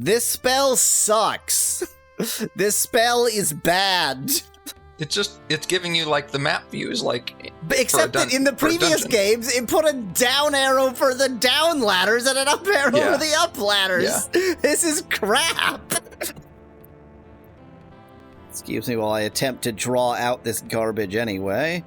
This spell sucks. This spell is bad. It's giving you, like, the map views, like... Except that in the previous games, it put a down arrow for the down ladders and an up arrow for the up ladders. Yeah. This is crap. Excuse me while I attempt to draw out this garbage anyway.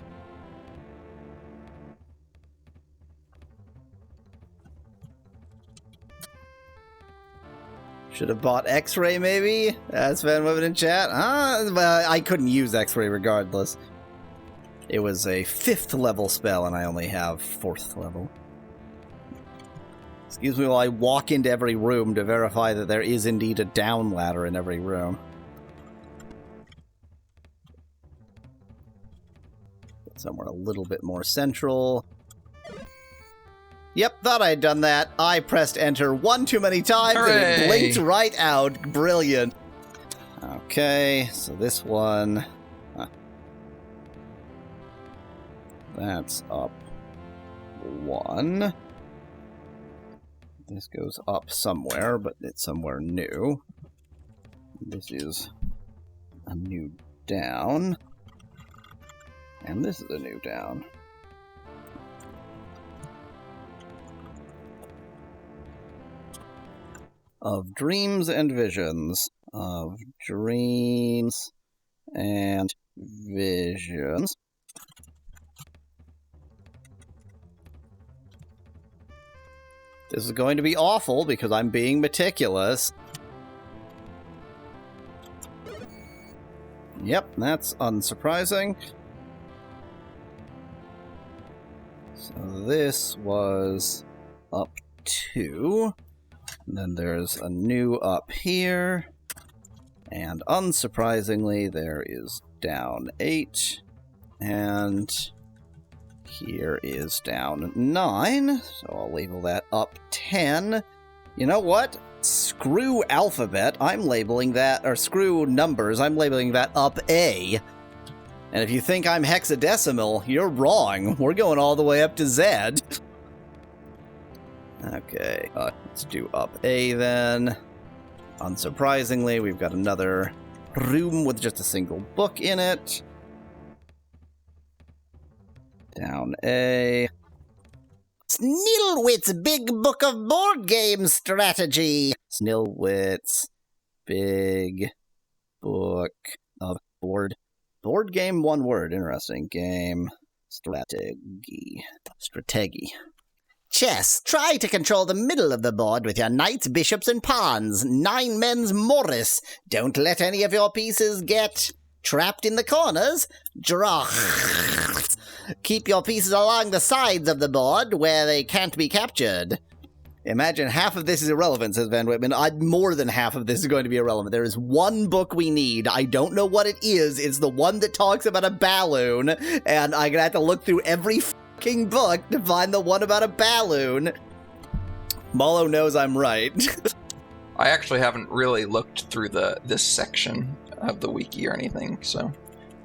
Should have bought X-Ray, maybe? That's been moving in chat. I couldn't use X-Ray regardless. It was a 5th level spell, and I only have 4th level. Excuse me while I walk into every room to verify that there is indeed a down ladder in every room. Somewhere a little bit more central. Yep, thought I'd done that. I pressed enter one too many times and it blinked right out. Brilliant. Okay, so this one... That's up 1. This goes up somewhere, but it's somewhere new. This is a new down. And this is a new down. Of dreams and visions. Of dreams and visions. This is going to be awful because I'm being meticulous. Yep, that's unsurprising. So this was up 2. And then there's a new up here. And unsurprisingly, there is down 8. And here is down 9. So I'll label that up 10. You know what? Screw alphabet. I'm labeling that, or screw numbers. I'm labeling that up A. And if you think I'm hexadecimal, you're wrong. We're going all the way up to Z. Okay, let's do up A then. Unsurprisingly, we've got another room with just a single book in it. Down A. Snillwit's Big Book of Board Game Strategy. Snillwit's Big Book of Board Game, one word. Interesting. Game strategy. Chess. Try to control the middle of the board with your knights, bishops, and pawns. 9 men's Morris. Don't let any of your pieces get trapped in the corners. Draw. Keep your pieces along the sides of the board where they can't be captured. Imagine half of this is irrelevant, says Van Whitman. More than half of this is going to be irrelevant. There is one book we need. I don't know what it is. It's the one that talks about a balloon, and I'm going to have to look through every fucking book to find the one about a balloon. Mallow knows I'm right. I actually haven't really looked through this section of the wiki or anything, so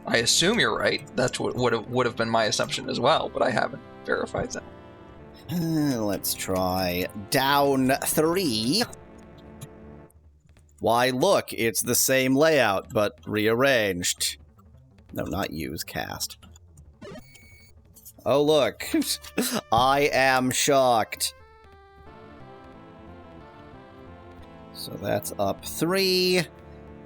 I assume you're right. That's what would have been my assumption as well, but I haven't verified that. Let's try down 3. Why, look, it's the same layout, but rearranged. No, not use, cast. Oh, look. I am shocked. So that's up 3.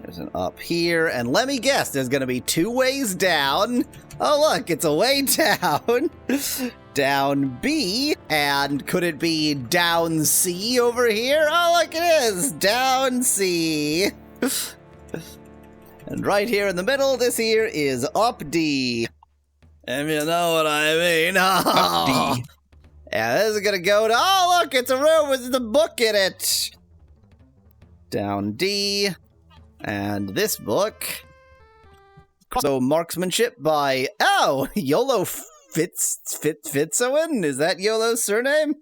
There's an up here, and let me guess, there's going to be 2 ways down. Oh, look, it's a way down. Down B, and could it be down C over here? Oh, look, it is. Down C. And right here in the middle, this here is up D. If you know what I mean. Up D. Yeah, this is going to go to, oh, look, it's a room with the book in it. Down D. And this book. So, marksmanship by, oh, YOLO Fitzowen? Is that YOLO's surname?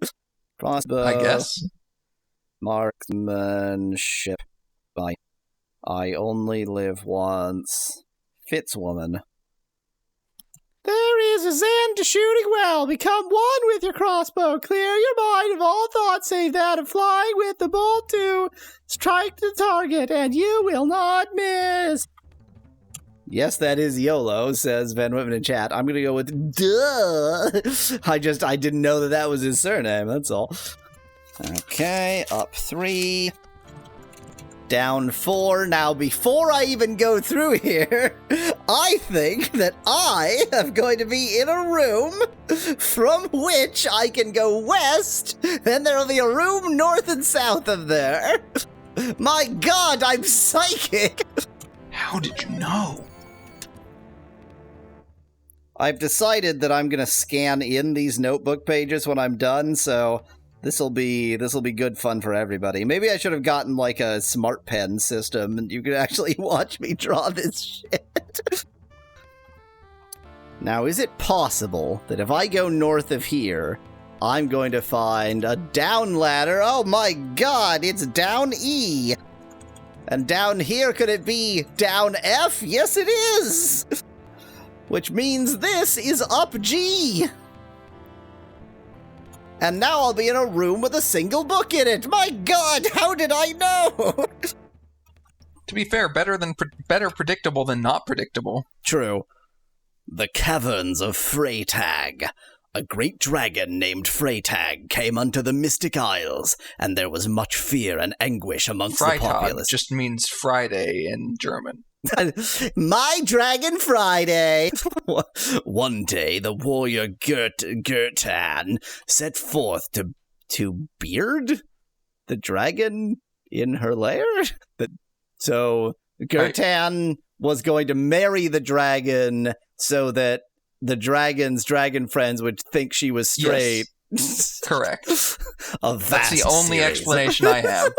Crossbow. I guess. Marksmanship by I Only Live Once. Fitzwoman. There is a zen to shooting well. Become one with your crossbow. Clear your mind of all thoughts save that of flying with the bolt to Strike the target and you will not miss. Yes, that is YOLO, says Van Whitman in chat. I'm going to go with duh. I didn't know that was his surname, that's all. Okay, up 3. Down 4. Now, before I even go through here, I think that I am going to be in a room from which I can go west, and there'll be a room north and south of there. My god, I'm psychic! How did you know? I've decided that I'm going to scan in these notebook pages when I'm done, so this'll be good fun for everybody. Maybe I should have gotten like a smart pen system and you could actually watch me draw this shit. Now, is it possible that if I go north of here, I'm going to find a down ladder? Oh my god, it's down E. And down here, could it be down F? Yes, it is! Which means this is up G. And now I'll be in a room with a single book in it. My god, how did I know? To be fair, better predictable than not predictable. True. The Caverns of Freytag. A great dragon named Freytag came unto the Mystic Isles, and there was much fear and anguish amongst the populace. Freitag just means Friday in German. My Dragon Friday! One day, the warrior Gertan set forth to beard the dragon in her lair? So, Gertan was going to marry the dragon so that the dragon's dragon friends would think she was straight. Yes. Correct. That's the only explanation I have.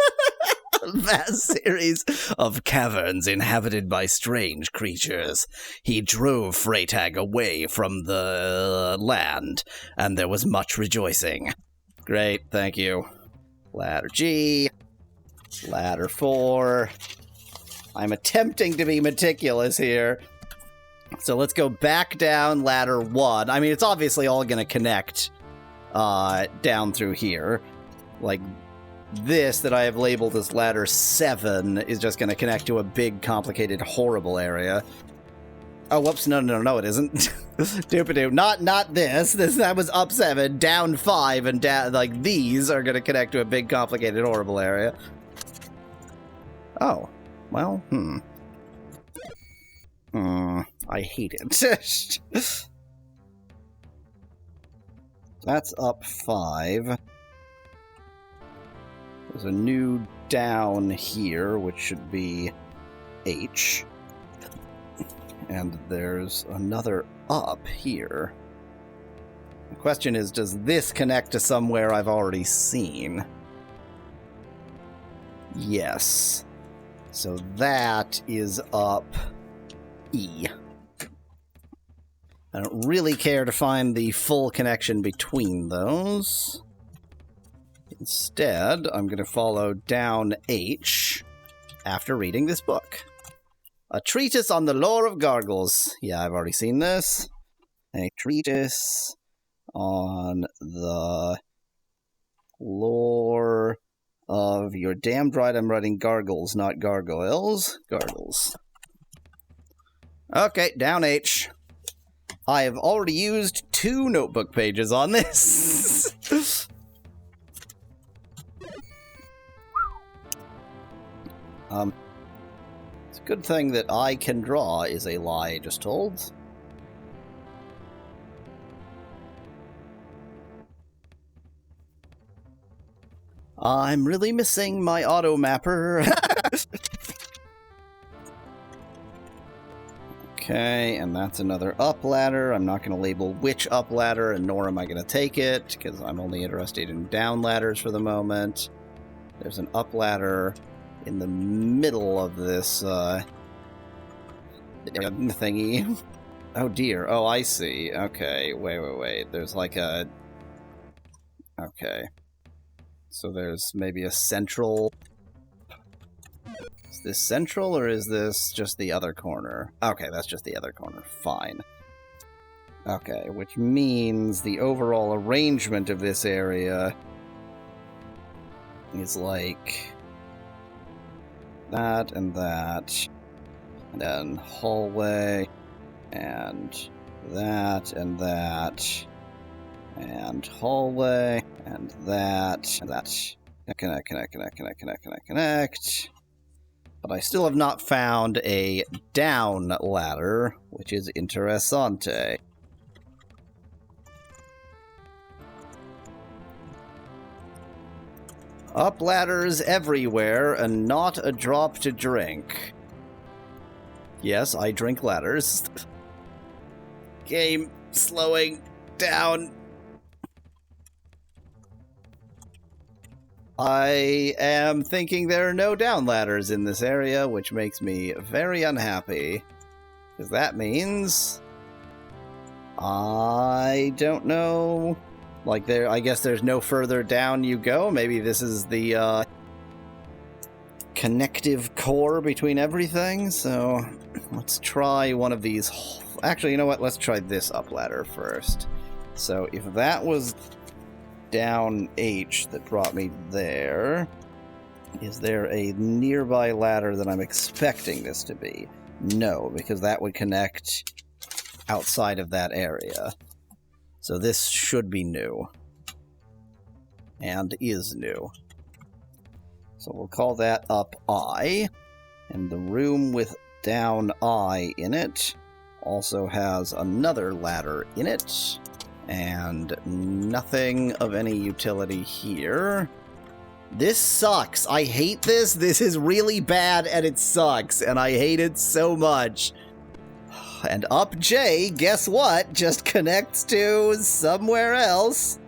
A vast series of caverns inhabited by strange creatures. He drove Freytag away from the land, and there was much rejoicing. Great, thank you. Ladder G. Ladder 4. I'm attempting to be meticulous here. So let's go back down ladder 1. I mean, it's obviously all going to connect down through here. Like, this that I have labeled as ladder 7 is just going to connect to a big, complicated, horrible area. Oh, whoops, no, it isn't. Doop-a-doo. Not this. That was up 7, down 5, and down, like, these are going to connect to a big, complicated, horrible area. Oh, well, I hate it. That's up 5. There's a new down here, which should be H. And there's another up here. The question is, does this connect to somewhere I've already seen? Yes. So that is up E. I don't really care to find the full connection between those. Instead, I'm going to follow down H after reading this book. A treatise on the lore of gargoyles. Yeah, I've already seen this. A treatise on the lore of... You're damned right I'm writing gargoyles, not gargoyles. Gargoyles. Okay, down H. I have already used 2 notebook pages on this. It's a good thing that I can draw is a lie just told. I'm really missing my auto mapper. Okay, and that's another up ladder. I'm not going to label which up ladder, and nor am I going to take it, because I'm only interested in down ladders for the moment. There's an up ladder in the middle of this thingy. Oh dear. Oh, I see. Okay, wait. There's like a... Okay. So there's maybe a central... Is this central, or is this just the other corner? Okay, that's just the other corner. Fine. Okay, which means the overall arrangement of this area is like... that and that. And then hallway, and that and that. And hallway, and that, and that. Connect. But I still have not found a down ladder, which is interessante. Up ladders everywhere, and not a drop to drink. Yes, I drink ladders. Game slowing down. I am thinking there are no down ladders in this area, which makes me very unhappy. Because that means... I don't know... Like, I guess there's no further down you go. Maybe this is the, connective core between everything. So, let's try one of these... Actually, you know what? Let's try this up ladder first. So, if that was down H that brought me there, is there a nearby ladder that I'm expecting this to be? No, because that would connect outside of that area. So this should be new. And is new. So we'll call that up I. And the room with down I in it also has another ladder in it. And nothing of any utility here. This sucks. I hate this. This is really bad and it sucks. And I hate it so much. And up J, guess what? Just connects to somewhere else.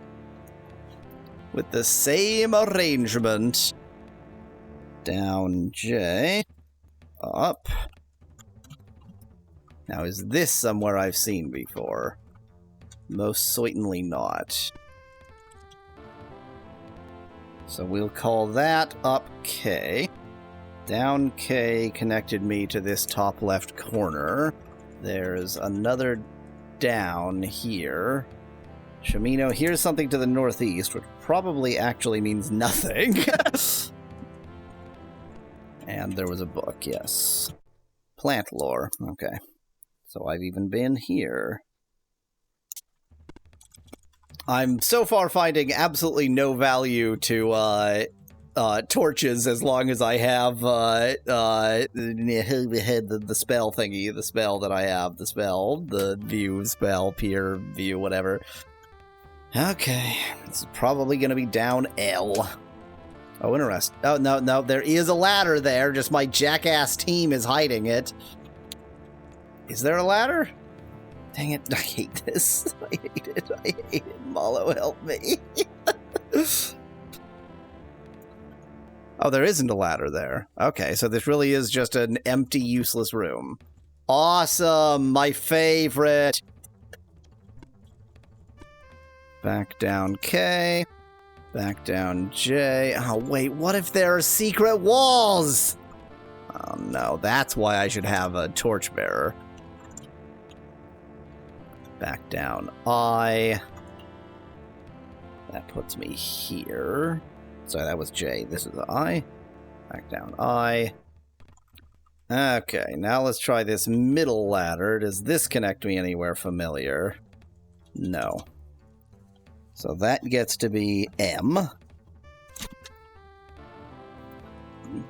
With the same arrangement. Down J. Up. Now, is this somewhere I've seen before? Most certainly not. So we'll call that up K. Down K connected me to this top left corner. There's another down here. Shamino, here's something to the northeast, which probably actually means nothing. And there was a book, yes. Plant lore, okay. So I've even been here. I'm so far finding absolutely no value to torches as long as I have the spell thingy, the spell that I have, the view spell, peer view, whatever. Okay, it's probably going to be down L. Oh, interesting. Oh, no, there is a ladder there, just my jackass team is hiding it. Is there a ladder? Dang it, I hate this. I hate it. Mallow, help me. Oh, there isn't a ladder there. Okay, so this really is just an empty, useless room. Awesome! My favorite! Back down K. Back down J. Oh, wait, what if there are secret walls? Oh, no, that's why I should have a torchbearer. Back down I. That puts me here. Sorry, that was J. This is I. Back down I. Okay, now let's try this middle ladder. Does this connect me anywhere familiar? No. So that gets to be M.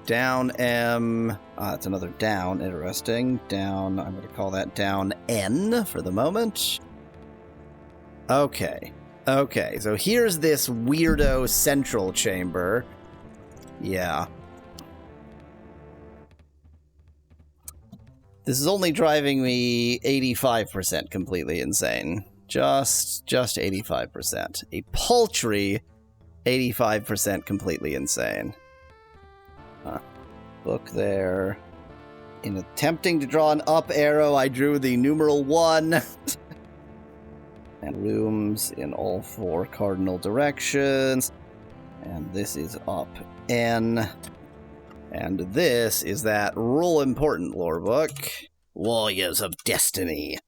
Down M. It's another down. Interesting. Down. I'm going to call that down N for the moment. Okay. Okay, so here's this weirdo central chamber. Yeah. This is only driving me 85% completely insane. Just 85%. A paltry 85% completely insane. Book there. In attempting to draw an up arrow, I drew the numeral 1. And rooms in all 4 cardinal directions. And this is up N. And this is that real important lore book, Warriors of Destiny.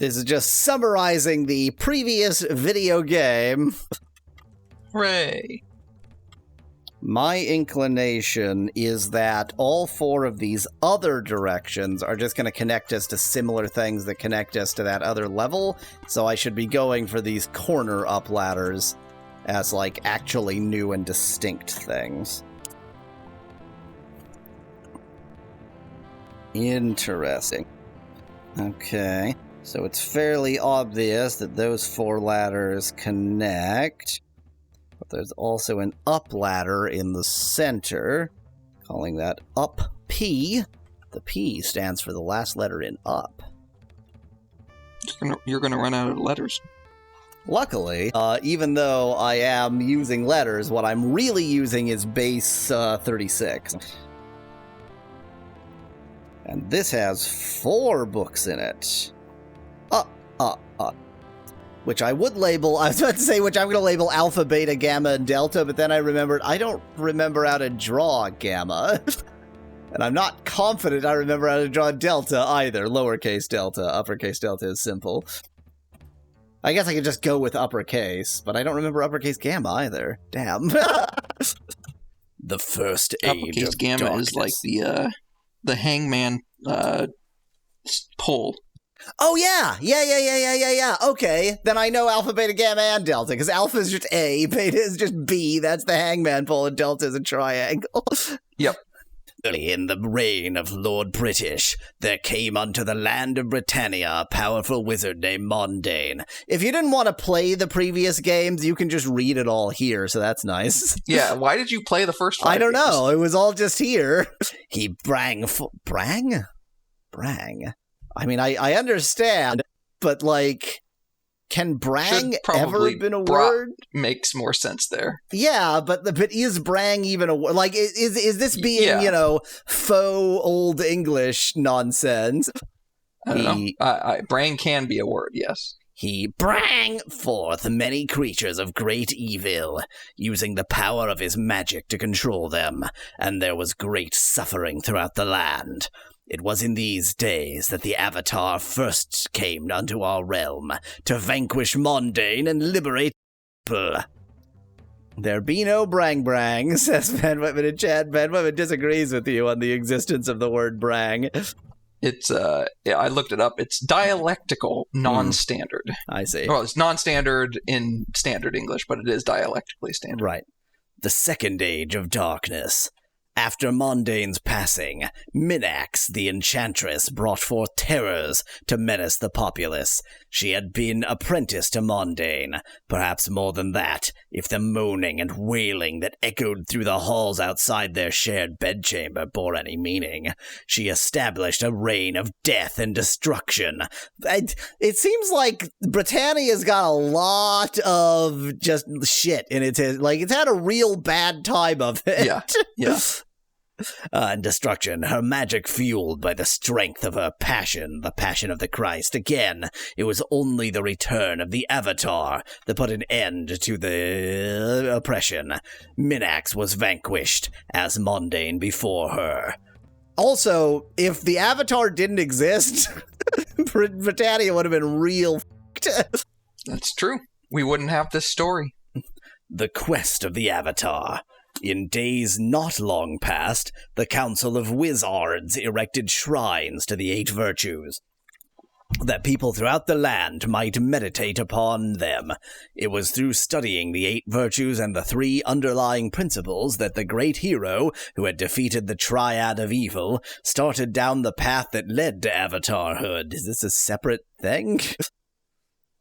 This is just summarizing the previous video game. Hooray! My inclination is that all 4 of these other directions are just going to connect us to similar things that connect us to that other level, so I should be going for these corner up ladders as, like, actually new and distinct things. Interesting. Okay, so it's fairly obvious that those 4 ladders connect. But there's also an up ladder in the center, calling that up P. The P stands for the last letter in up. You're gonna run out of letters. Luckily, even though I am using letters, what I'm really using is base 36. And this has 4 books in it. Up. Which I would label, I was about to say, which I'm going to label Alpha, Beta, Gamma, and Delta, but then I remembered, I don't remember how to draw Gamma. And I'm not confident I remember how to draw Delta either. Lowercase delta. Uppercase delta is simple. I guess I could just go with uppercase, but I don't remember uppercase Gamma either. Damn. The first age Uppercase of Gamma darkness. is like the hangman pull. Oh, yeah. Yeah. Okay, then I know Alpha, Beta, Gamma, and Delta, because Alpha is just A, Beta is just B, that's the hangman pole, and Delta is a triangle. Yep. Early in the reign of Lord British, there came unto the land of Britannia a powerful wizard named Mondane. If you didn't want to play the previous games, you can just read it all here, so that's nice. Yeah, why did you play the first 5 I don't games? know, it was all just here. He brang... Brang? I mean, I understand, but, like, can brang ever been a word? Makes more sense there. Yeah, but is brang even a word? Like, is this being, faux Old English nonsense? I don't know. Brang can be a word, yes. He brang forth many creatures of great evil, using the power of his magic to control them, and there was great suffering throughout the land. It was in these days that the Avatar first came unto our realm, to vanquish Mondane and liberate people. There be no brang, says Ben Whitman in chat. Ben Whitman disagrees with you on the existence of the word brang. It's, I looked it up. It's dialectical, non-standard. I see. Well, it's non-standard in standard English, but it is dialectically standard. Right. The second age of darkness. After Mondane's passing, Minax, the enchantress, brought forth terrors to menace the populace. She had been apprenticed to Mondane, perhaps more than that, if the moaning and wailing that echoed through the halls outside their shared bedchamber bore any meaning. She established a reign of death and destruction. It seems like Britannia's got a lot of just shit in its head. Like, it's had a real bad time of it. Yeah. And destruction, her magic fueled by the strength of her passion, the passion of the Christ. Again, it was only the return of the Avatar that put an end to the oppression. Minax was vanquished, as Mondane before her. Also, if the Avatar didn't exist, Britannia would have been real f***ed. That's true. We wouldn't have this story. The quest of the Avatar. In days not long past, the Council of Wizards erected shrines to the 8 virtues, that people throughout the land might meditate upon them. It was through studying the 8 virtues and the 3 underlying principles that the great hero, who had defeated the triad of evil, started down the path that led to Avatarhood. Is this a separate thing?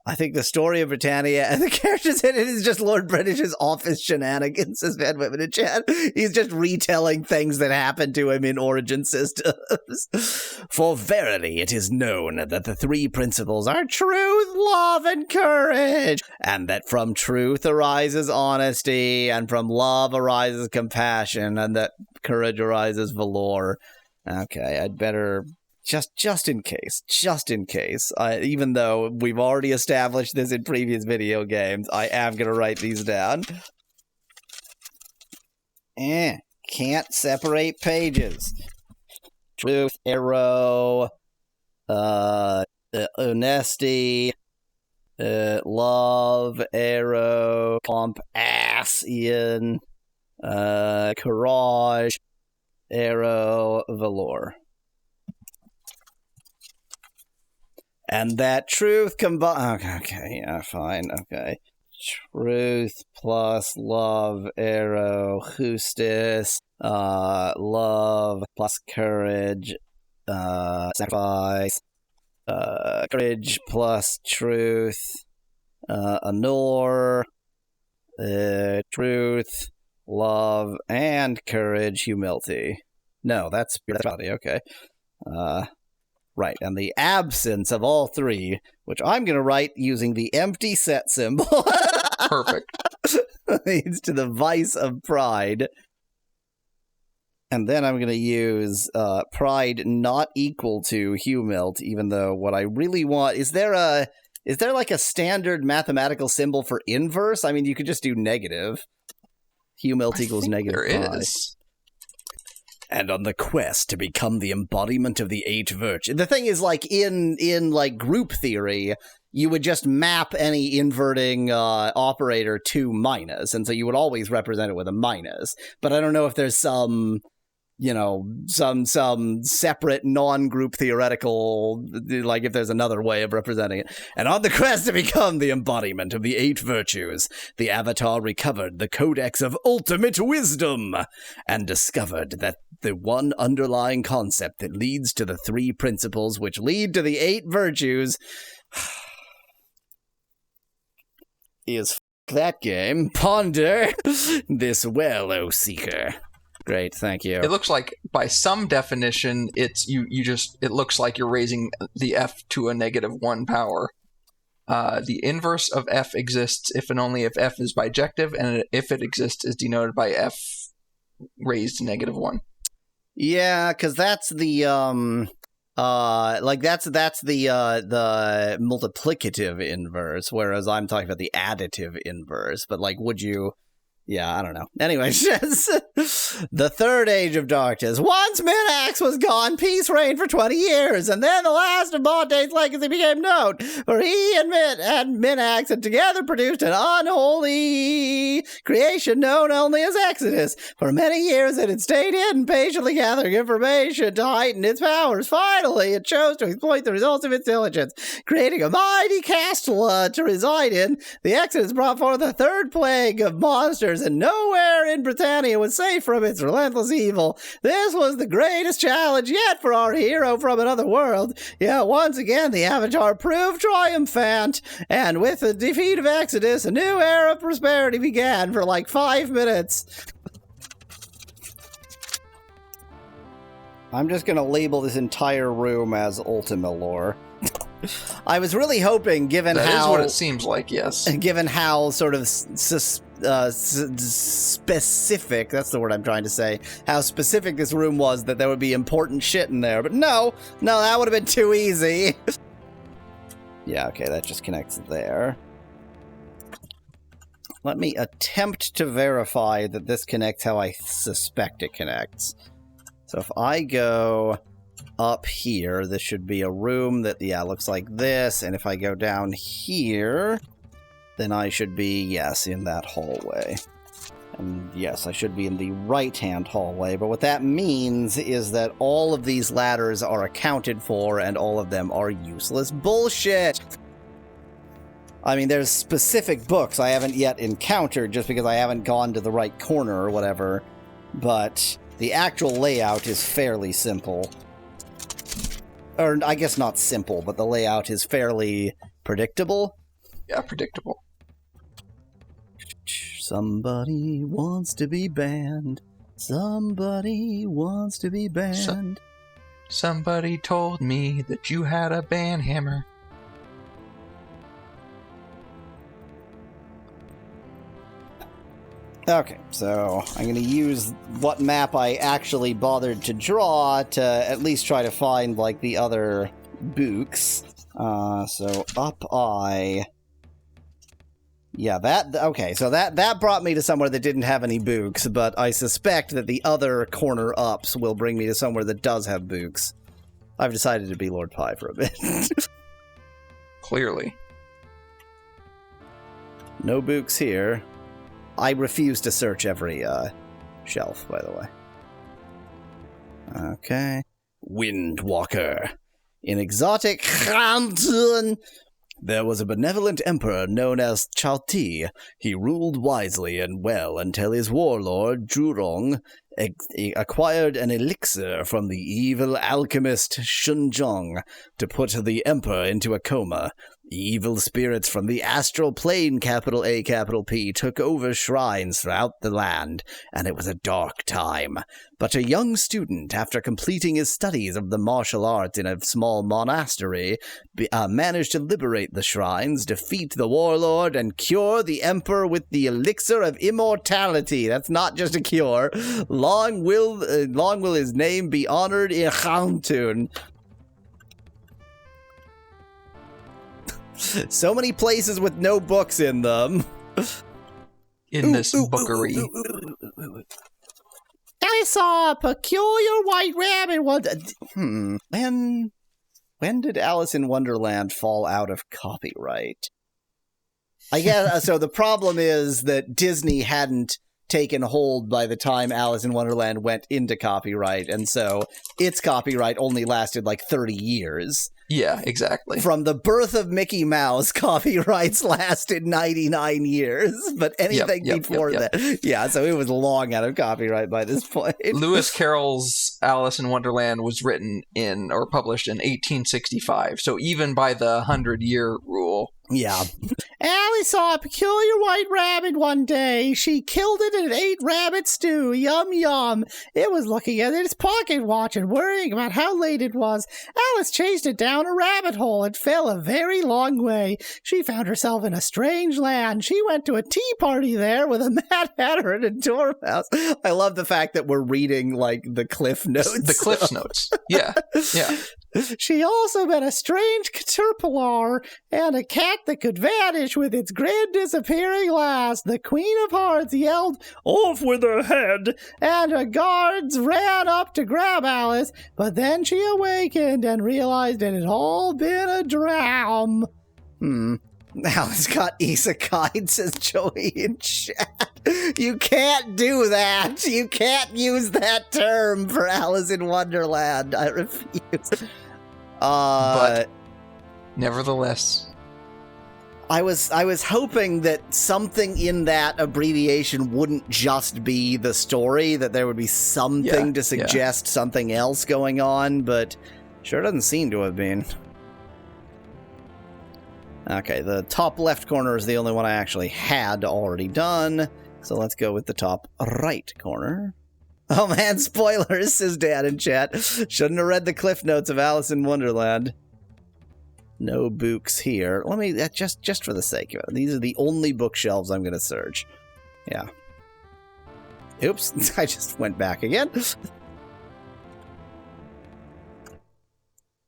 I think the story of Britannia and the characters in it is just Lord British's office shenanigans, says Van Whitman in chat. He's just retelling things that happened to him in Origin systems. For verily it is known that the 3 principles are truth, love, and courage, and that from truth arises honesty, and from love arises compassion, and that courage arises valor. Okay, I'd better... Just in case, even though we've already established this in previous video games, I am going to write these down. Can't separate pages. Truth, arrow, honesty, love, arrow, compass, Ian. Courage, Arrow, Valor. And that truth combined... Okay, yeah, fine, okay. Truth plus love, Arrow, Justice, love plus courage, sacrifice, courage plus truth, Honor, truth, love, and courage, humility. No, that's spirituality, okay. Right, and the absence of all three, which I'm going to write using the empty set symbol. Perfect. Leads to the vice of pride. And then I'm going to use pride not equal to humility, even though what I really want... Is there like a standard mathematical symbol for inverse? I mean, you could just do negative. Humility equals negative there pi. is. And on the quest to become the embodiment of the 8 virtues. The thing is, like, in like group theory, you would just map any inverting operator to minus, and so you would always represent it with a minus. But I don't know if there's some separate non-group theoretical, like if there's another way of representing it. And on the quest to become the embodiment of the 8 virtues, the Avatar recovered the Codex of Ultimate Wisdom and discovered that the one underlying concept that leads to the 3 principles which lead to the 8 virtues is that game. Ponder this well, O Seeker. Great, thank you. It looks like, by some definition, it's it looks like you're raising the f to a -1 power. The inverse of f exists if and only if f is bijective, and if it exists is denoted by f raised to -1. Yeah, because that's the that's the multiplicative inverse, whereas I'm talking about the additive inverse. But like, would you? Yeah, I don't know. Anyway, the third age of darkness. Once Minax was gone, peace reigned for 20 years, and then the last of Monte's legacy became known, for he and Minax had together produced an unholy creation known only as Exodus. For many years it had stayed hidden, patiently gathering information to heighten its powers. Finally, it chose to exploit the results of its diligence, creating a mighty castle to reside in. The Exodus brought forth the third plague of monsters, and nowhere in Britannia was safe from its relentless evil. This was the greatest challenge yet for our hero from another world. Yet once again the Avatar proved triumphant, and with the defeat of Exodus, a new era of prosperity began for like 5 minutes. I'm just going to label this entire room as Ultima lore. I was really hoping, given that how... That is what it seems like, yes. Given how sort of specific, that's the word I'm trying to say, how specific this room was, that there would be important shit in there. But no, that would have been too easy. Yeah, okay, that just connects there. Let me attempt to verify that this connects how I suspect it connects. So if I go up here, this should be a room that, yeah, looks like this. And if I go down here, then I should be, yes, in that hallway. And yes, I should be in the right-hand hallway. But what that means is that all of these ladders are accounted for, and all of them are useless bullshit. I mean, there's specific books I haven't yet encountered just because I haven't gone to the right corner or whatever. But the actual layout is fairly simple. Or, I guess not simple, but the layout is fairly predictable. Yeah, predictable. Somebody wants to be banned. Somebody wants to be banned. Somebody told me that you had a ban hammer. Okay, so I'm going to use what map I actually bothered to draw to at least try to find, like, the other books. So up I... Yeah, okay, so that brought me to somewhere that didn't have any books, but I suspect that the other corner ups will bring me to somewhere that does have books. I've decided to be Lord Pi for a bit. Clearly. No books here. I refuse to search every shelf, by the way. Okay. Windwalker. In exotic Khanton, there was a benevolent emperor known as Chao-Ti. He ruled wisely and well until his warlord, Zhurong, acquired an elixir from the evil alchemist Shunzhong to put the emperor into a coma. Evil spirits from the astral plane, capital A, capital P, took over shrines throughout the land, and it was a dark time. But a young student, after completing his studies of the martial arts in a small monastery, managed to liberate the shrines, defeat the warlord, and cure the emperor with the elixir of immortality. That's not just a cure. Long will his name be honored in Khanton. So many places with no books in them. In this bookery. I saw a peculiar white rabbit once. When did Alice in Wonderland fall out of copyright? I guess so. The problem is that Disney hadn't taken hold by the time Alice in Wonderland went into copyright, and so its copyright only lasted like 30 years. Yeah, exactly. From the birth of Mickey Mouse, copyrights lasted 99 years, but anything before that. Yeah, so it was long out of copyright by this point. Lewis Carroll's Alice in Wonderland was written in, or published in 1865, so even by the 100-year rule. Yeah. Alice saw a peculiar white rabbit one day. She killed it and ate rabbit stew. Yum, yum. It was looking at its pocket watch and worrying about how late it was. Alice chased it down a rabbit hole and fell a very long way. She found herself in a strange land. She went to a tea party there with a Mad Hatter and a Dormouse. I love the fact that we're reading, like, the Cliff Notes. The Cliff Notes. Yeah, yeah. She also met a strange caterpillar and a cat that could vanish with its grand disappearing last. The Queen of Hearts yelled, "Off with her head!" and her guards ran up to grab Alice, but then she awakened and realized it had all been a dream. Alice got isekai, says Joey in chat. You can't do that. You can't use that term for Alice in Wonderland. I refuse. But nevertheless, I was hoping that something in that abbreviation wouldn't just be the story, that there would be something to suggest something else going on, but sure doesn't seem to have been. Okay, the top left corner is the only one I actually had already done, so let's go with the top right corner. Oh man, spoilers, says Dad in chat. Shouldn't have read the Cliff Notes of Alice in Wonderland. No books here. Let me, just for the sake of it, these are the only bookshelves I'm going to search. Yeah. Oops, I just went back again.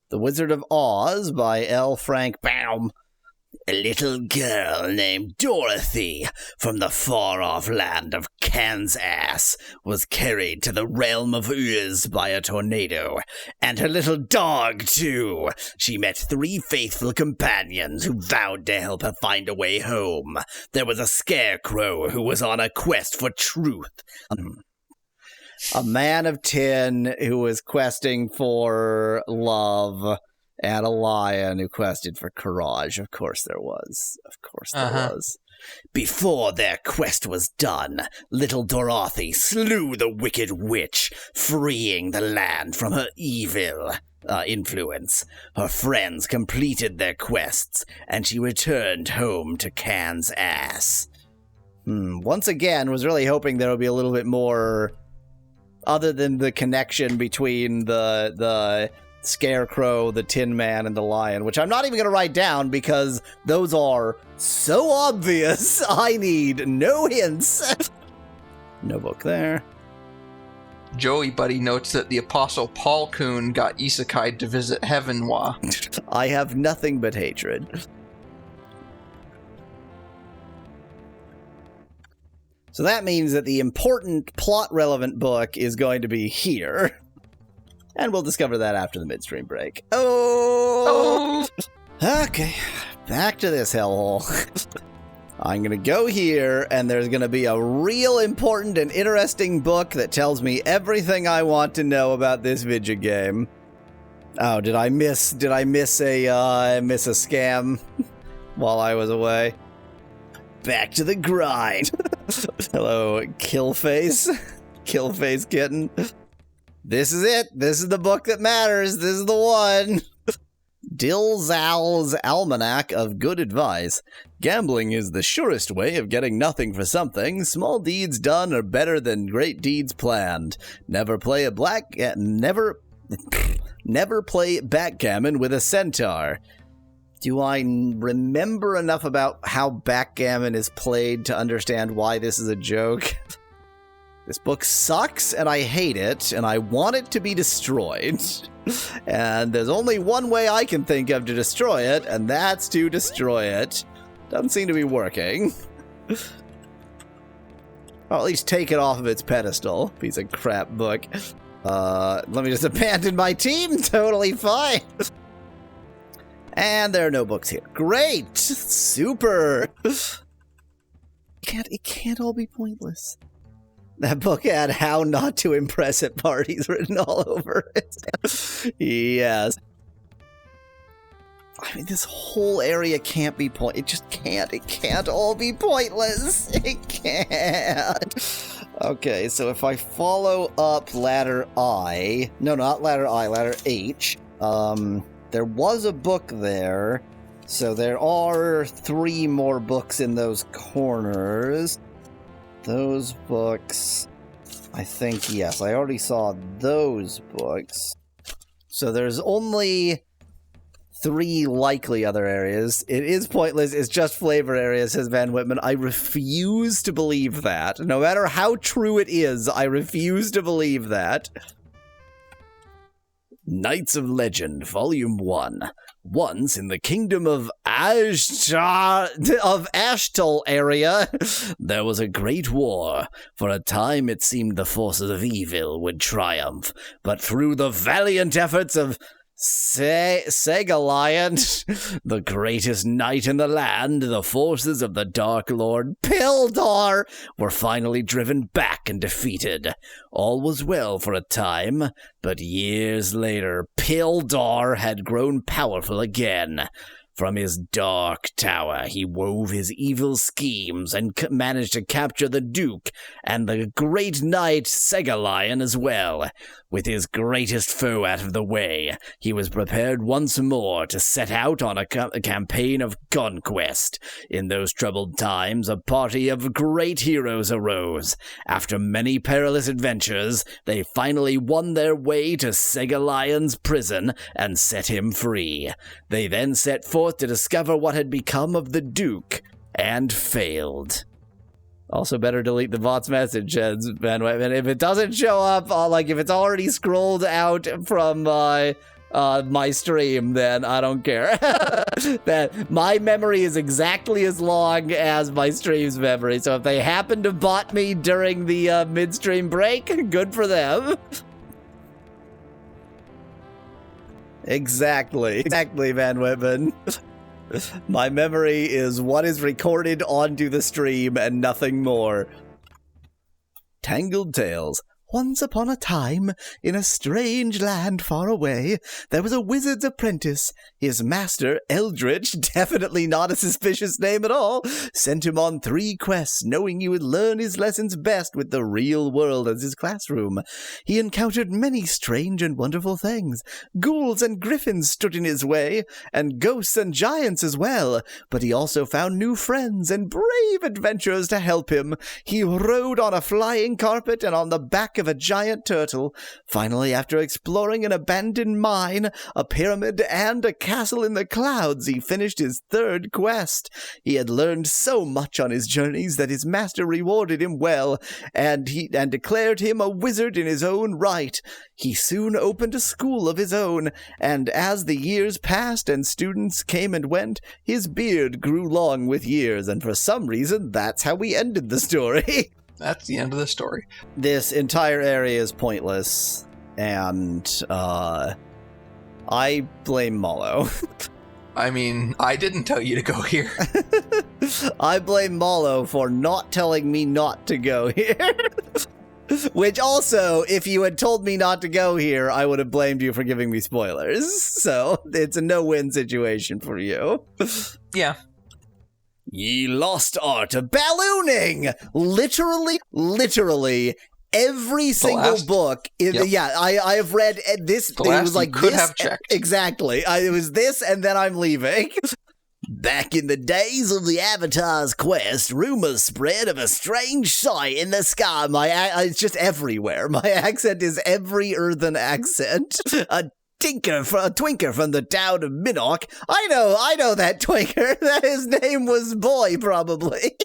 The Wizard of Oz by L. Frank Baum. A little girl named Dorothy from the far-off land of Kansas was carried to the realm of Uz by a tornado, and her little dog, too. She met 3 faithful companions who vowed to help her find a way home. There was a scarecrow who was on a quest for truth. A man of 10 who was questing for love. And a lion who quested for courage. Of course there was. Of course there was. Before their quest was done, little Dorothy slew the wicked witch, freeing the land from her evil influence. Her friends completed their quests, and she returned home to Kansas. Once again, was really hoping there would be a little bit more, other than the connection between the Scarecrow, the Tin Man, and the Lion, which I'm not even going to write down because those are so obvious. I need no hints. No book there. Joey Buddy notes that the Apostle Paul Kuhn got isekai'd to visit Heavenwa. I have nothing but hatred. So that means that the important plot-relevant book is going to be here. And we'll discover that after the midstream break. Oh! Okay, back to this hellhole. I'm going to go here, and there's going to be a real important and interesting book that tells me everything I want to know about this video game. Oh, did I miss a scam while I was away? Back to the grind. Hello, Killface. Killface kitten. This is it. This is the book that matters. This is the one. Dilzal's Almanac of Good Advice. Gambling is the surest way of getting nothing for something. Small deeds done are better than great deeds planned. Never play backgammon with a centaur. Do I remember enough about how backgammon is played to understand why this is a joke? This book sucks, and I hate it, and I want it to be destroyed. And there's only one way I can think of to destroy it, and that's to destroy it. Doesn't seem to be working. Or at least take it off of its pedestal. Piece of crap book. Let me just abandon my team. Totally fine. And there are no books here. Great! Super! It can't all be pointless. That book had How Not to Impress at Parties written all over it. Yes. I mean, this whole area can't be it just can't. It can't all be pointless. It can't. Okay, so if I follow up ladder I... No, not ladder I, ladder H. There was a book there. So there are 3 more books in those corners. Those books, I think, yes, I already saw those books. So there's only 3 likely other areas. It is pointless, it's just flavor areas, says Van Whitman. I refuse to believe that. No matter how true it is, I refuse to believe that. Knights of Legend, Volume 1. Once in the kingdom of Ashtal area, there was a great war. For a time it seemed the forces of evil would triumph, but through the valiant efforts of Segalion, the greatest knight in the land, the forces of the Dark Lord Pildar were finally driven back and defeated. All was well for a time, but years later, Pildar had grown powerful again. From his dark tower, he wove his evil schemes and managed to capture the Duke and the great knight Segalion as well. With his greatest foe out of the way, he was prepared once more to set out on a campaign of conquest. In those troubled times, a party of great heroes arose. After many perilous adventures, they finally won their way to Segalion's prison and set him free. They then set forth to discover what had become of the Duke, and failed. Also, better delete the bot's message, says Van Whitman. If it doesn't show up, if it's already scrolled out from my stream, then I don't care. That my memory is exactly as long as my stream's memory, so if they happen to bot me during the midstream break, good for them. Exactly, Van Whitman. My memory is what is recorded onto the stream and nothing more. Tangled Tales. Once upon a time, in a strange land far away, there was a wizard's apprentice. His master, Eldritch, definitely not a suspicious name at all, sent him on 3 quests, knowing he would learn his lessons best with the real world as his classroom. He encountered many strange and wonderful things. Ghouls and griffins stood in his way, and ghosts and giants as well, but he also found new friends and brave adventurers to help him. He rode on a flying carpet and on the back of a giant turtle. Finally, after exploring an abandoned mine, a pyramid, and a castle in the clouds, he finished his 3rd quest. He had learned so much on his journeys that his master rewarded him well, and declared him a wizard in his own right. He soon opened a school of his own, and as the years passed and students came and went, his beard grew long with years, and for some reason, that's how we ended the story. That's the end of the story. This entire area is pointless, and I blame Mallow. I mean, I didn't tell you to go here. I blame Mallow for not telling me not to go here. Which also, if you had told me not to go here, I would have blamed you for giving me spoilers. So, it's a no-win situation for you. Yeah. Ye lost art of ballooning! Literally, every single book. I have read this. The last you could have checked. Exactly. It was this, and then I'm leaving. Back in the days of the Avatar's quest, rumors spread of a strange sight in the sky. It's just everywhere. My accent is every earthen accent. A twinker from the town of Minnock. I know that twinker. His name was Boy, probably.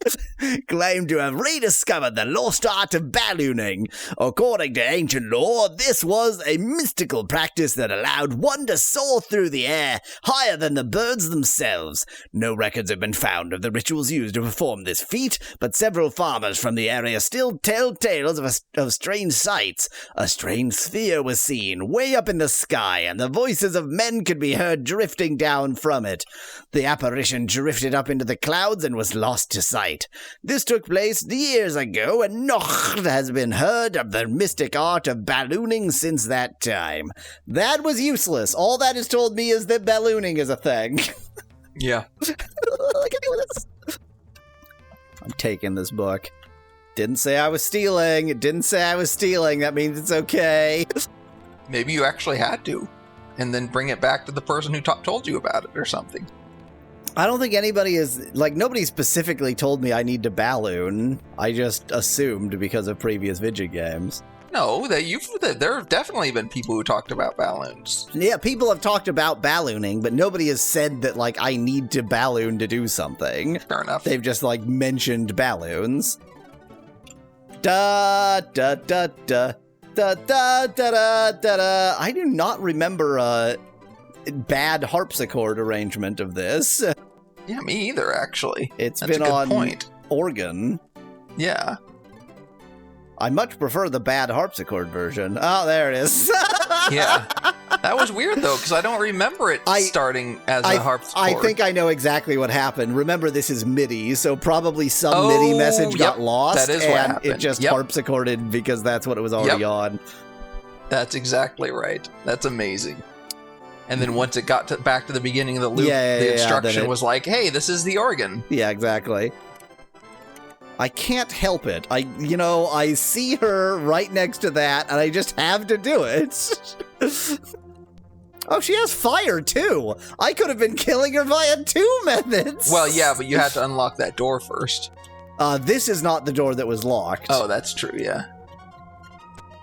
Claimed to have rediscovered the lost art of ballooning. According to ancient lore, this was a mystical practice that allowed one to soar through the air higher than the birds themselves. No records have been found of the rituals used to perform this feat, but several farmers from the area still tell tales of strange sights. A strange sphere was seen way up in the sky, and the voices of men could be heard drifting down from it. The apparition drifted up into the clouds and was lost to sight. This took place years ago, and naught has been heard of the mystic art of ballooning since that time. That was useless. All that has told me is that ballooning is a thing. Yeah. I'm taking this book. Didn't say I was stealing. It didn't say I was stealing. That means it's okay. Maybe you actually had to, and then bring it back to the person who told you about it or something. I don't think anybody nobody specifically told me I need to balloon. I just assumed because of previous video games. No, there have definitely been people who talked about balloons. Yeah, people have talked about ballooning, but nobody has said that, I need to balloon to do something. Fair enough. They've just, mentioned balloons. Da, da, da, da. Da, da, da, da, da, da. I do not remember a bad harpsichord arrangement of this. Yeah, me either, actually. It's That's been a good on point. Organ. Yeah. I much prefer the bad harpsichord version. Oh, there it is. Yeah. That was weird, though, because I don't remember it starting as a harpsichord. I think I know exactly what happened. Remember, this is MIDI, so probably some MIDI message got lost, that is what happened. It just harpsichorded because that's what it was already on. That's exactly right. That's amazing. And then once it got back to the beginning of the loop, the instruction was like, hey, this is the organ. Yeah, exactly. I can't help it. I see her right next to that, and I just have to do it. Oh, she has fire, too. I could have been killing her via 2 methods. Well, yeah, but you had to unlock that door first. This is not the door that was locked. Oh, that's true, yeah.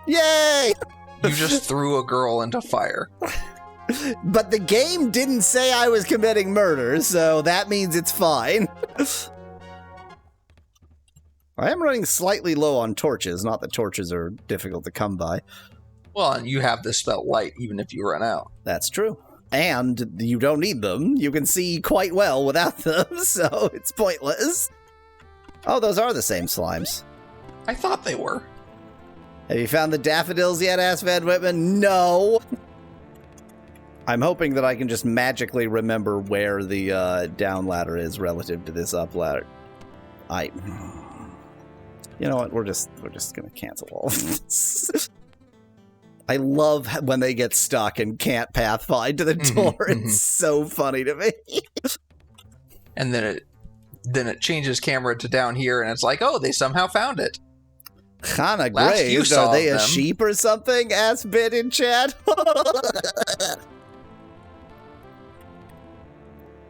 Yay! You just threw a girl into fire. But the game didn't say I was committing murder, so that means it's fine. I am running slightly low on torches, not that torches are difficult to come by. Well, and you have the spell light, even if you run out. That's true. And you don't need them. You can see quite well without them, so it's pointless. Oh, those are the same slimes. I thought they were. Have you found the daffodils yet, asked Van Whitman? No. I'm hoping that I can just magically remember where the down ladder is relative to this up ladder. You know what? We're just gonna cancel all of this. I love when they get stuck and can't pathfind to the door. It's so funny to me. And then it changes camera to down here, and it's like, oh, they somehow found it. Kinda grazed. Are they a sheep or something? Asked Bit in chat.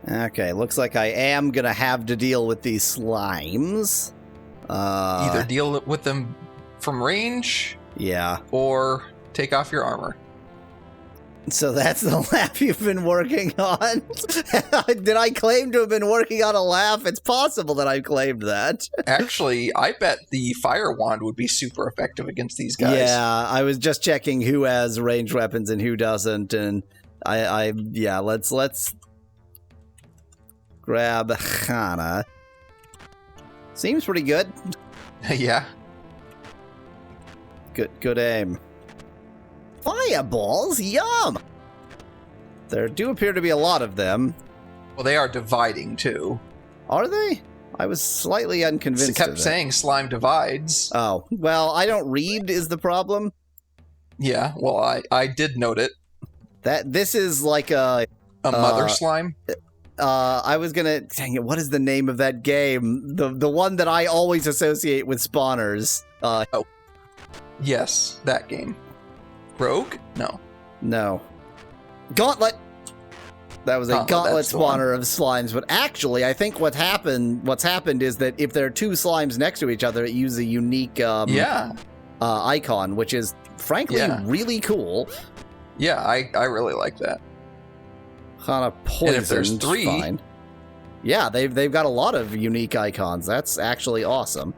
Okay, looks like I am gonna have to deal with these slimes. Either deal with them from range, or take off your armor. So that's the laugh you've been working on? Did I claim to have been working on a laugh? It's possible that I claimed that. Actually, I bet the fire wand would be super effective against these guys. Yeah, I was just checking who has ranged weapons and who doesn't, and let's grab Hana. Seems pretty good. Yeah. Good aim. Fireballs, yum! There do appear to be a lot of them. Well, they are dividing, too. Are they? I was slightly unconvinced. It kept saying slime divides. Oh, well, I don't read is the problem. Yeah, well, I did note it. This is like a mother slime? I was gonna... Dang it, what is the name of that game? The one that I always associate with spawners. Oh. Yes, that game. Rogue? No. No. Gauntlet! That was a gauntlet spawner of slimes, but actually, I think what's happened is that if there are two slimes next to each other, it uses a unique icon, which is, frankly, really cool. Yeah, I really like that. Kind of poisoned. And if there's three... Fine. Yeah, they've got a lot of unique icons. That's actually awesome.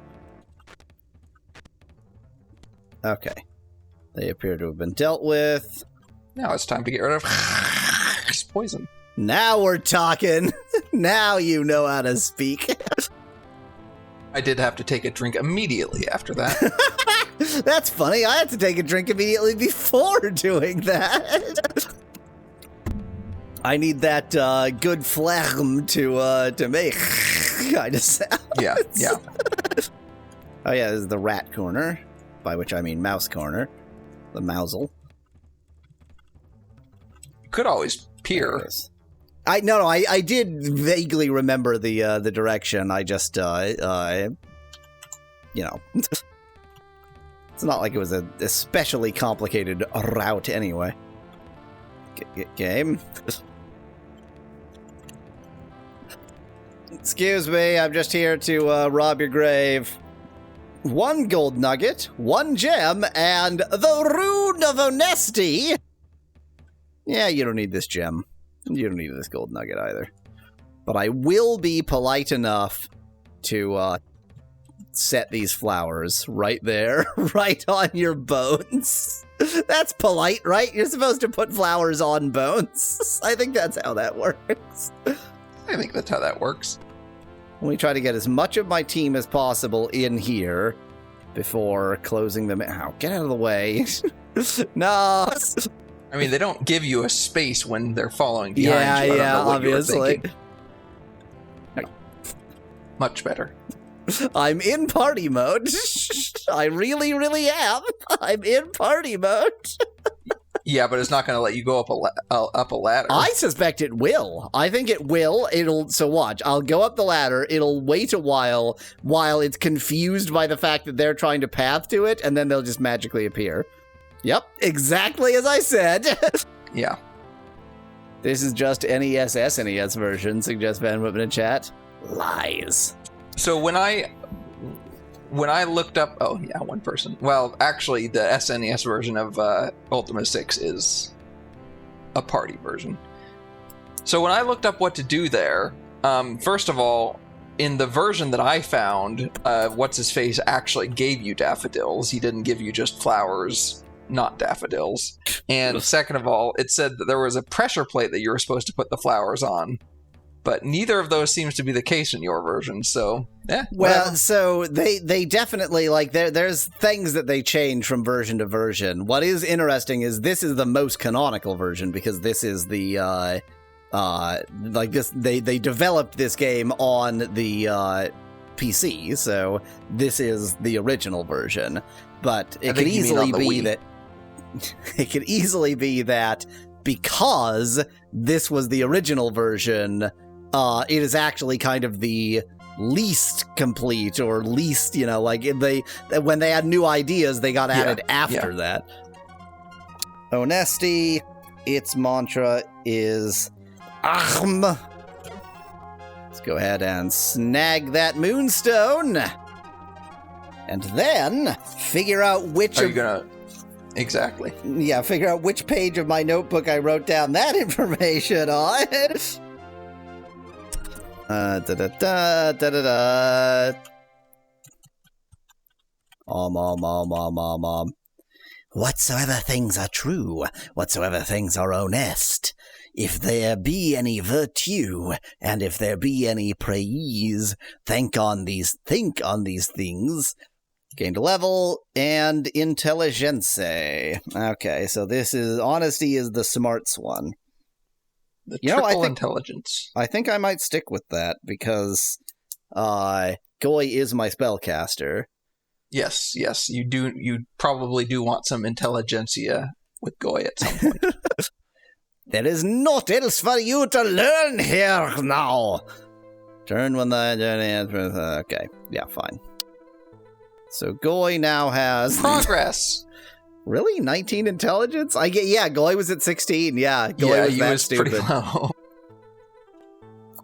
Okay. They appear to have been dealt with. Now it's time to get rid of poison. Now we're talking. Now you know how to speak. I did have to take a drink immediately after that. That's funny. I had to take a drink immediately before doing that. I need that good phlegm to make kind of sounds. Yeah. Oh yeah, this is the rat corner, by which I mean mouse corner. The mousel. Could always peer. I did vaguely remember the direction. I just it's not like it was a especially complicated route anyway. Game. Excuse me, I'm just here to rob your grave. 1 gold nugget, 1 gem, and the Rune of Honesty. Yeah, you don't need this gem. You don't need this gold nugget either. But I will be polite enough to set these flowers right there, right on your bones. That's polite, right? You're supposed to put flowers on bones. I think that's how that works. I think that's how that works. Let me try to get as much of my team as possible in here before closing them. Ow, get out of the way. No. I mean, they don't give you a space when they're following behind you. Yeah, obviously. Much better. I'm in party mode. I really, really am. I'm in party mode. Yeah, but it's not going to let you go up a ladder. I suspect it will. I think it will. So watch. I'll go up the ladder. It'll wait a while it's confused by the fact that they're trying to path to it, and then they'll just magically appear. Yep, exactly as I said. Yeah. This is just NES SNES version, suggests Van Whitman in chat. Lies. So when I looked up... Oh, yeah, one person. Well, actually, the SNES version of Ultima 6 is a party version. So when I looked up what to do there, first of all, in the version that I found, What's-His-Face actually gave you daffodils. He didn't give you just flowers, not daffodils. And second of all, it said that there was a pressure plate that you were supposed to put the flowers on. But neither of those seems to be the case in your version, so yeah. Well, so they definitely, like, there's things that they change from version to version. What is interesting is this is the most canonical version, because this is the, they developed this game on the, PC, so this is the original version. But it could easily be that... It could easily be that because this was the original version... it is actually kind of the least complete, or least, when they had new ideas, they got added after that. Honesty, its mantra is Ahm. Let's go ahead and snag that moonstone. And then figure out which... Are you gonna... Exactly. Yeah, figure out which page of my notebook I wrote down that information on. Whatsoever things are true, whatsoever things are honest, if there be any virtue, and if there be any praise, think on these things. Gained a level, and intelligence. Okay, so this is... Honesty is the smarts one. The You know, triple intelligence. I think I might stick with that, because Goy is my spellcaster. Yes, you do. You probably do want some intelligentsia with Goy at some point. There is naught else for you to learn here now. Turn when the... okay, yeah, fine. So Goy now has... Progress! Really? 19 intelligence? Goy was at 16, yeah. Goy was that stupid. Pretty low.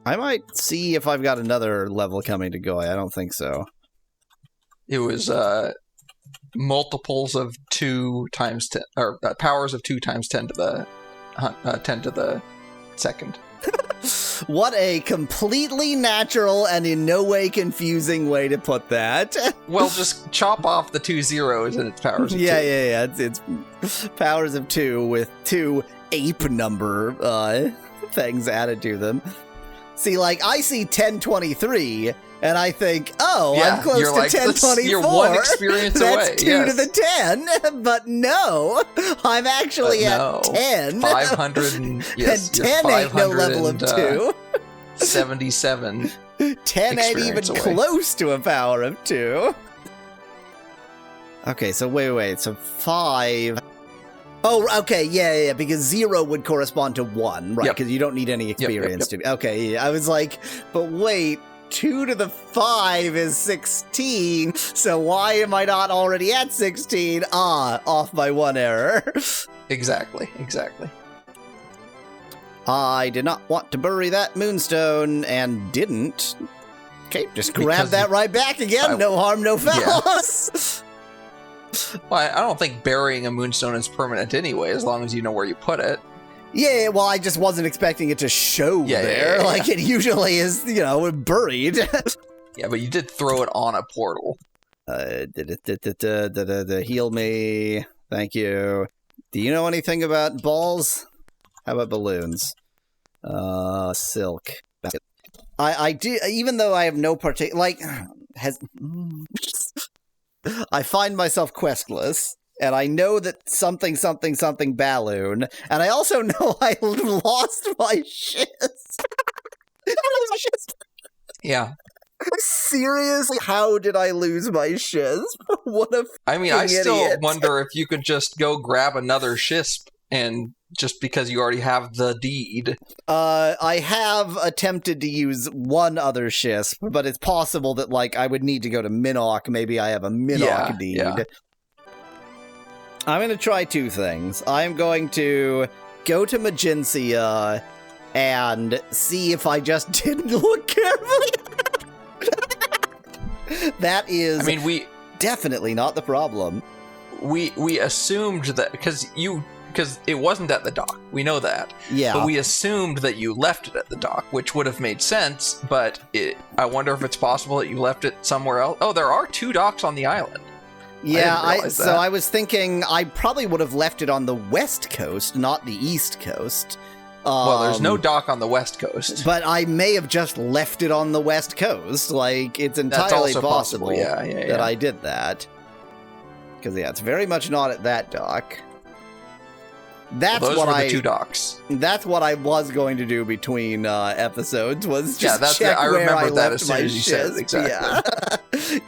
I might see if I've got another level coming to Goy. I don't think so. It was multiples of 2 times 10, or powers of 2 times 10 to the 10 to the second. What a completely natural and in no way confusing way to put that. Well, just chop off the 2 zeros and it's powers of 2. Yeah. It's powers of 2 with 2 ape number things added to them. See, like, I see 1023, and I think, I'm close to 1024. You're 1 experience away. That's 2 to the 10, but no, I'm actually at 10. 500 and, yes, and 10 ain't no level of 2. 77. 10 ain't even close to a power of 2. Okay, so wait, so 5... Oh, okay, yeah, because 0 would correspond to 1, right? Because you don't need any experience to... Okay, yeah, I was like, but wait, 2 to the 5 is 16, so why am I not already at 16? Off by 1 error. Exactly. I did not want to bury that moonstone, and didn't. Okay, just grab that right back again. No harm, no foul. Yeah. Well, I don't think burying a moonstone is permanent anyway, as long as you know where you put it. Yeah, well, I just wasn't expecting it to show there. Like, it usually is, buried. Yeah, but you did throw it on a portal. Heal me. Thank you. Do you know anything about balls? How about balloons? Silk. I do, even though I have no particular, I find myself questless, and I know that something balloon, and I also know I lost my shiz. Yeah. Seriously, how did I lose my shiz? What a I still idiot. wonder if you could just go grab another shisp, and just because you already have the deed. I have attempted to use one other shisp, but it's possible that, I would need to go to Minnock. Maybe I have a Minnock deed. Yeah. I'm going to try 2 things. I'm going to go to Magencia and see if I just didn't look carefully. That is definitely not the problem. We assumed that, because it wasn't at the dock. We know that. Yeah. But we assumed that you left it at the dock, which would have made sense, but I wonder if it's possible that you left it somewhere else. Oh, there are 2 docks on the island. Yeah, I was thinking I probably would have left it on the west coast, not the east coast. Well, there's no dock on the west coast. But I may have just left it on the west coast. It's entirely possible that I did that. Because, it's very much not at that dock. Those were the 2 docks. That's what I was going to do between episodes, was just check I where remember I that left as soon my as you said it, exactly. Yeah.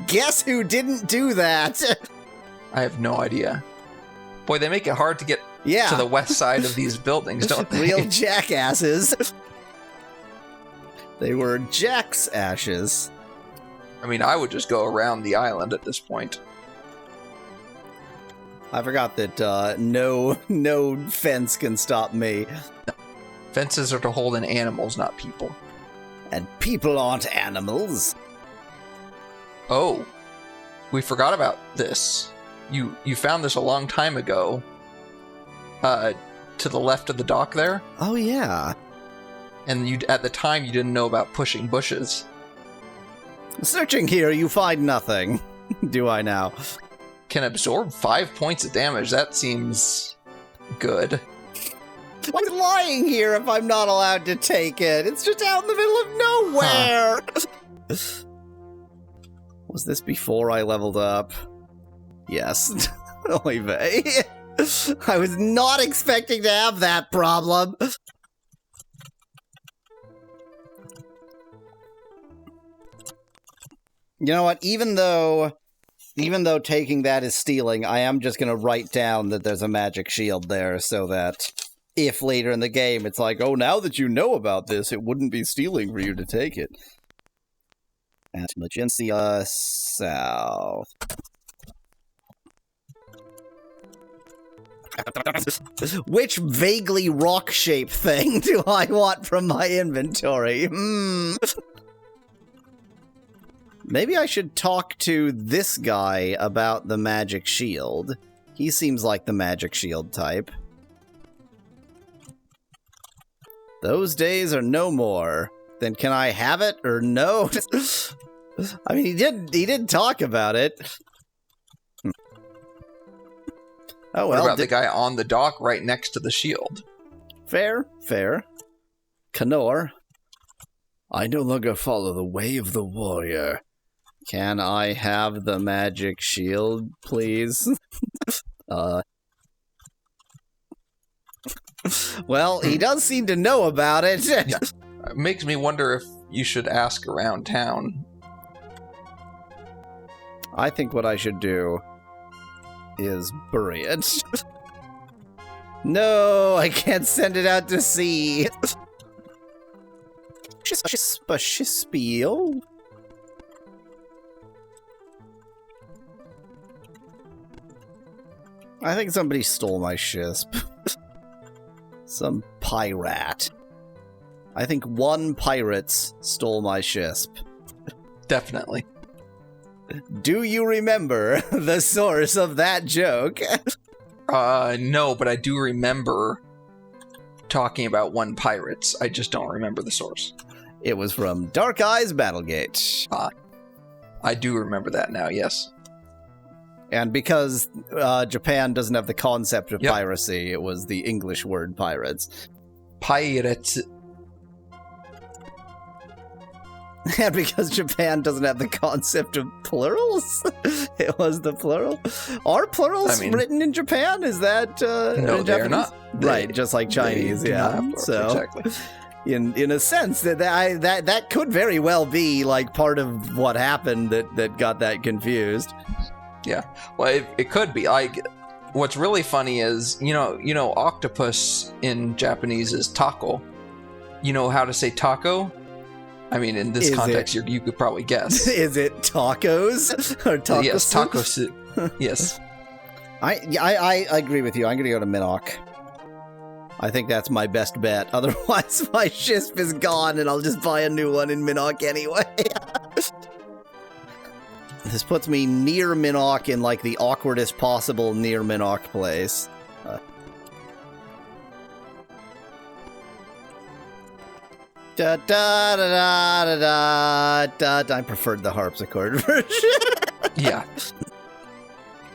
Guess who didn't do that? I have no idea. Boy, they make it hard to get to the west side of these buildings, don't they? Real jackasses. They were Jack's ashes. I would just go around the island at this point. I forgot that no fence can stop me. No. Fences are to hold in animals, not people. And people aren't animals. Oh, we forgot about this. You found this a long time ago. To the left of the dock there. Oh yeah. And at the time you didn't know about pushing bushes. Searching here, you find nothing. Do I now? Can absorb 5 points of damage. That seems good. What's lying here if I'm not allowed to take it? It's just out in the middle of nowhere. Huh. Was this before I leveled up? Yes. Oy vey. I was not expecting to have that problem. You know what? Even though taking that is stealing, I am just going to write down that there's a magic shield there so that if later in the game it's like, oh, now that you know about this, it wouldn't be stealing for you to take it. At Magencia South. Which vaguely rock-shaped thing do I want from my inventory? Maybe I should talk to this guy about the magic shield. He seems like the magic shield type. Those days are no more. Then can I have it or no? I mean, he did talk about it. Oh well. What about the guy on the dock right next to the shield? Fair. Canor. I no longer follow the way of the warrior. Can I have the magic shield, please? Well, he does seem to know about it. Yeah. It makes me wonder if you should ask around town. I think what I should do is bury it. No, I can't send it out to sea. Spiel. I think somebody stole my shisp. Some pirate. I think one pirate stole my shisp. Definitely. Do you remember the source of that joke? No, but I do remember talking about one pirates. I just don't remember the source. It was from Dark Eyes Battlegate. I do remember that now, yes. And because Japan doesn't have the concept of piracy, it was the English word pirates. Pirates. And because Japan doesn't have the concept of plurals, it was the plural. Are plurals written in Japan? Is that no, they're not. Right, just like Chinese, yeah. So exactly. In a sense, that could very well be like part of what happened that got that confused. Yeah, well, it could be. Like, what's really funny is, you know, octopus in Japanese is taco. You know how to say taco? I mean, in this context, you could probably guess. Is it tacos or tacos? Yes, tacos. Yes. I agree with you. I'm going to go to Minnock. I think that's my best bet. Otherwise, my shisp is gone, and I'll just buy a new one in Minnock anyway. This puts me near Minnock in, like, the awkwardest possible near Minnock place. Da da da da da da. I preferred the harpsichord version. Yeah.